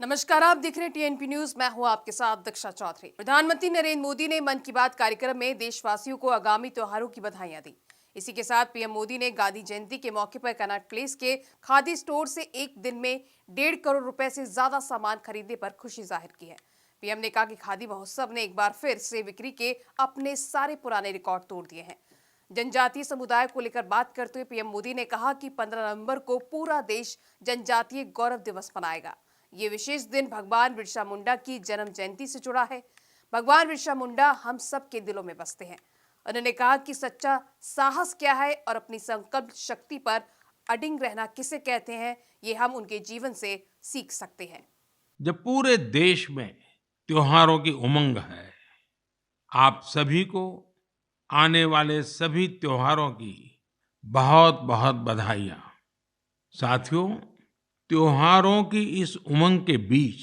नमस्कार, आप देख रहे हैं टीएनपी न्यूज। मैं हूं आपके साथ दीक्षा चौधरी। प्रधानमंत्री नरेंद्र मोदी ने मन की बात कार्यक्रम में देशवासियों को आगामी त्योहारों की बधाइयां दी। इसी के साथ पीएम मोदी ने गांधी जयंती के मौके पर कनॉट प्लेस के खादी स्टोर से एक दिन में 1.5 करोड़ रुपए से ज्यादा सामान खरीदने पर खुशी जाहिर की है। पीएम ने कहा कि खादी महोत्सव ने एक बार फिर से बिक्री के अपने सारे पुराने रिकॉर्ड तोड़ दिए हैं। जनजातीय समुदाय को लेकर बात करते हुए पीएम मोदी ने कहा कि 15 नवंबर को पूरा देश जनजातीय गौरव दिवस मनाएगा। ये विशेष दिन भगवान बिरसा मुंडा की जन्म जयंती से जुड़ा है। भगवान बिरसा मुंडा हम सब के दिलों में बसते हैं। उन्होंने कहा कि सच्चा साहस क्या है और अपनी संकल्प शक्ति पर अडिग रहना किसे कहते हैं, ये हम उनके जीवन से सीख सकते हैं। जब पूरे देश में त्योहारों की उमंग है, आप सभी को आने वाले सभी त्योहारों की बहुत बहुत बधाइयाँ। साथियों, त्योहारों की इस उमंग के बीच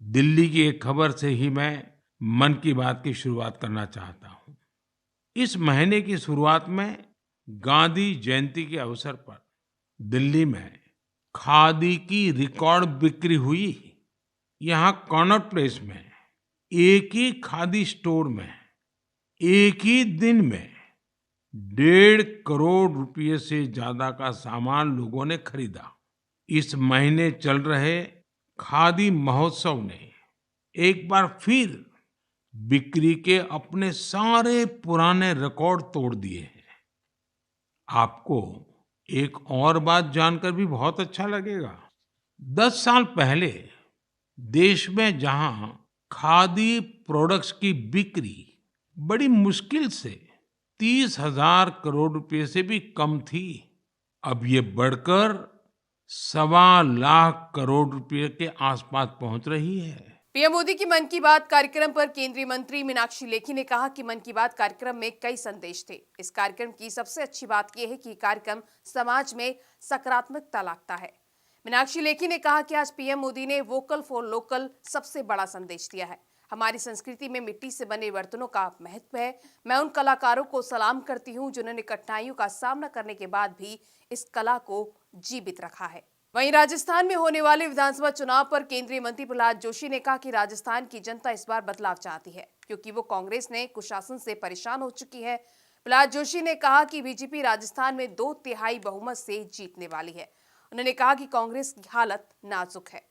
दिल्ली की एक खबर से ही मैं मन की बात की शुरुआत करना चाहता हूँ। इस महीने की शुरुआत में गांधी जयंती के अवसर पर दिल्ली में खादी की रिकॉर्ड बिक्री हुई। यहाँ कनॉट प्लेस में एक ही खादी स्टोर में एक ही दिन में 1.5 करोड़ रुपए से ज्यादा का सामान लोगों ने खरीदा। इस महीने चल रहे खादी महोत्सव ने एक बार फिर बिक्री के अपने सारे पुराने रिकॉर्ड तोड़ दिए हैं। आपको एक और बात जानकर भी बहुत अच्छा लगेगा। 10 साल पहले देश में जहां खादी प्रोडक्ट्स की बिक्री बड़ी मुश्किल से 30,000 करोड़ रुपए से भी कम थी, अब ये बढ़कर 1.25 लाख करोड़ रुपए के आसपास पहुंच रही है। पीएम मोदी की मन की बात कार्यक्रम पर केंद्रीय मंत्री मीनाक्षी लेखी ने कहा कि मन की बात कार्यक्रम में कई संदेश थे। इस कार्यक्रम की सबसे अच्छी बात यह है कि कार्यक्रम समाज में सकारात्मकता लाता है। मीनाक्षी लेखी ने कहा कि आज पीएम मोदी ने वोकल फॉर लोकल सबसे बड़ा संदेश दिया है। हमारी संस्कृति में मिट्टी से बने बर्तनों का महत्व है। मैं उन कलाकारों को सलाम करती हूं जिन्होंने कठिनाइयों का सामना करने के बाद भी इस कला को जीवित रखा है। वहीं राजस्थान में होने वाले विधानसभा चुनाव पर केंद्रीय मंत्री प्रहलाद जोशी ने कहा कि राजस्थान की जनता इस बार बदलाव चाहती है, क्योंकि वो कांग्रेस ने कुशासन से परेशान हो चुकी है। प्रहलाद जोशी ने कहा कि बीजेपी राजस्थान में 2/3 बहुमत से जीतने वाली है। उन्होंने कहा कि कांग्रेस की हालत नाजुक है।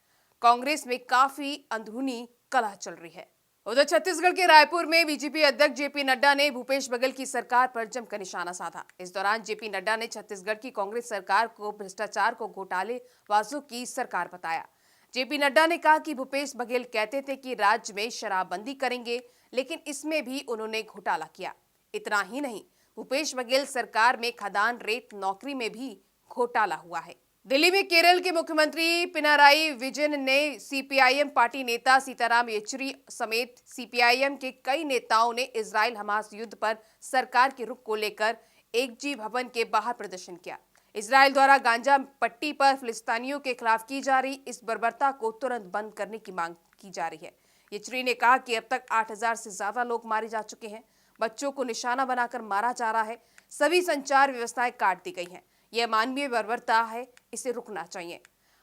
कांग्रेस में काफी अंदरूनी कलह चल रही है। उधर छत्तीसगढ़ के रायपुर में बीजेपी अध्यक्ष जेपी नड्डा ने भूपेश बघेल की सरकार पर जमकर निशाना साधा। इस दौरान जेपी नड्डा ने छत्तीसगढ़ की कांग्रेस सरकार को भ्रष्टाचार को घोटालेबाजों की सरकार बताया। जेपी नड्डा ने कहा कि भूपेश बघेल कहते थे कि राज्य में शराबबंदी करेंगे, लेकिन इसमें भी उन्होंने घोटाला किया। इतना ही नहीं, भूपेश बघेल सरकार में खदान रेत नौकरी में भी घोटाला हुआ है। दिल्ली में केरल के मुख्यमंत्री पिनाराई विजयन ने सीपीआईएम पार्टी नेता सीताराम येचुरी समेत सीपीआईएम के कई नेताओं ने इजराइल हमास युद्ध पर सरकार के रुख को लेकर एकजी भवन के बाहर प्रदर्शन किया। इजराइल द्वारा गांजा पट्टी पर फिलिस्तीनियों के खिलाफ की जा रही इस बर्बरता को तुरंत बंद करने की मांग की जा रही है। येचुरी ने कहा कि अब तक 8,000 से ज्यादा लोग मारे जा चुके हैं। बच्चों को निशाना बनाकर मारा जा रहा है। सभी संचार व्यवस्थाएं काट दी गई हैं। यह मानवीय बर्बरता है, इसे रुकना चाहिए।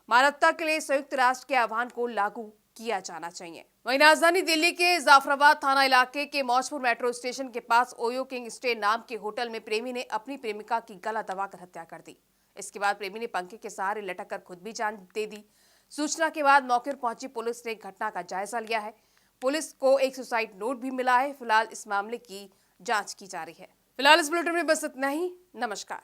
मानवता के लिए संयुक्त राष्ट्र के आह्वान को लागू किया जाना चाहिए। वहीं राजधानी दिल्ली के जाफराबाद थाना इलाके के मौजपुर मेट्रो स्टेशन के पास ओयो किंग स्टे नाम के होटल में प्रेमी ने अपनी प्रेमिका की गला दबाकर हत्या कर दी। इसके बाद प्रेमी ने पंखे के सहारे लटक कर खुद भी जान दे दी। सूचना के बाद मौके पर पहुंची पुलिस ने घटना का जायजा लिया है। पुलिस को एक सुसाइड नोट भी मिला है। फिलहाल इस मामले की जांच की जा रही है। फिलहाल इस बुलेटिन में बस इतना ही। नमस्कार।